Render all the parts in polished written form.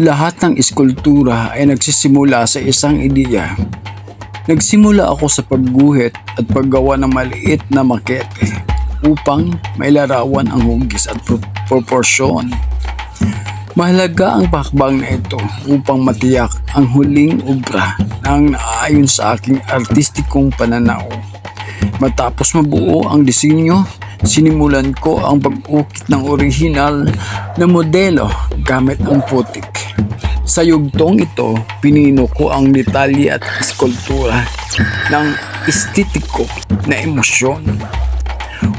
Lahat ng eskultura ay nagsisimula sa isang ideya. Nagsimula ako sa pagguhit at paggawa ng maliit na makete upang mailarawan ang hugis at proporsyon. Mahalaga ang pakbang na ito upang matiyak ang huling obra na naayon sa aking artistikong pananaw. Matapos mabuo ang disenyo, sinimulan ko ang pag-ukit ng orihinal na modelo gamit ang putik. Sa yugtong ito, pinino ko ang detalye at eskultura ng estetiko na emosyon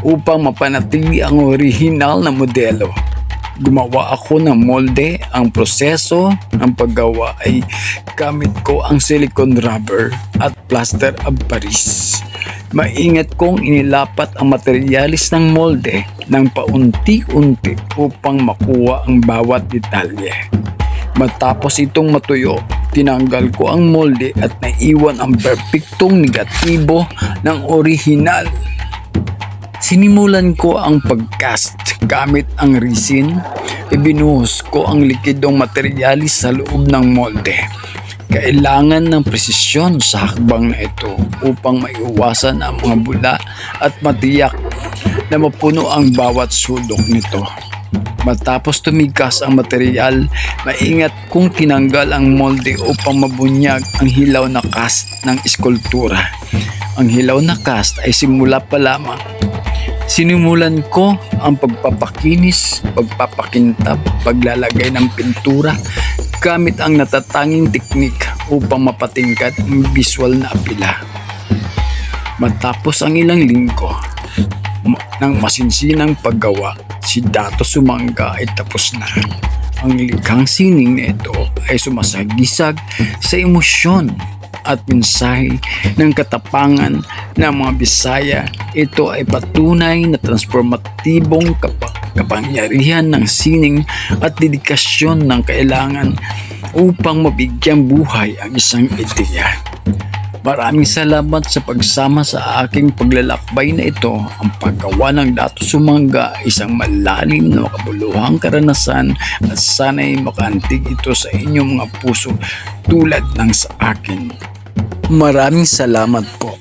upang mapanatili ang orihinal na modelo. Gumawa ako ng molde. Ang proseso ng paggawa ay gamit ko ang silicone rubber at plaster of Paris. Maingat kong inilapat ang materialis ng molde ng paunti-unti upang makuha ang bawat detalye. Matapos itong matuyo, tinanggal ko ang molde at naiwan ang perpektong negatibo ng orihinal. Sinimulan ko ang pagcast gamit ang resin. Ibinuhos ko ang likidong materialis sa loob ng molde. Kailangan ng presisyon sa hakbang na ito upang maiwasan ang mga bula at matiyak na mapuno ang bawat sulok nito. Matapos tumigas ang material, maingat kong tinanggal ang molde upang mabunyag ang hilaw na cast ng eskultura. Ang hilaw na cast ay simula pa lamang. Sinimulan ko ang pagpapakinis, pagpapakintab, paglalagay ng pintura gamit ang natatanging teknik upang mapatingkad ang visual na apila. Matapos ang ilang linggo ng masinsinang paggawa, si Dato Sumangga ay tapos na. Ang likhang sining na ito ay sumasagisag sa emosyon at mensahe ng katapangan ng mga Bisaya. Ito ay patunay na transformatibong kapangyarihan ng sining at dedikasyon ng kailangan upang mabigyang buhay ang isang ideya. Maraming salamat sa pagsama sa aking paglalakbay na ito. Ang paggawa ng Dato Sumangga ay isang malalim na makabuluhang karanasan at sana'y makaantig ito sa inyong mga puso tulad ng sa akin. Maraming salamat po.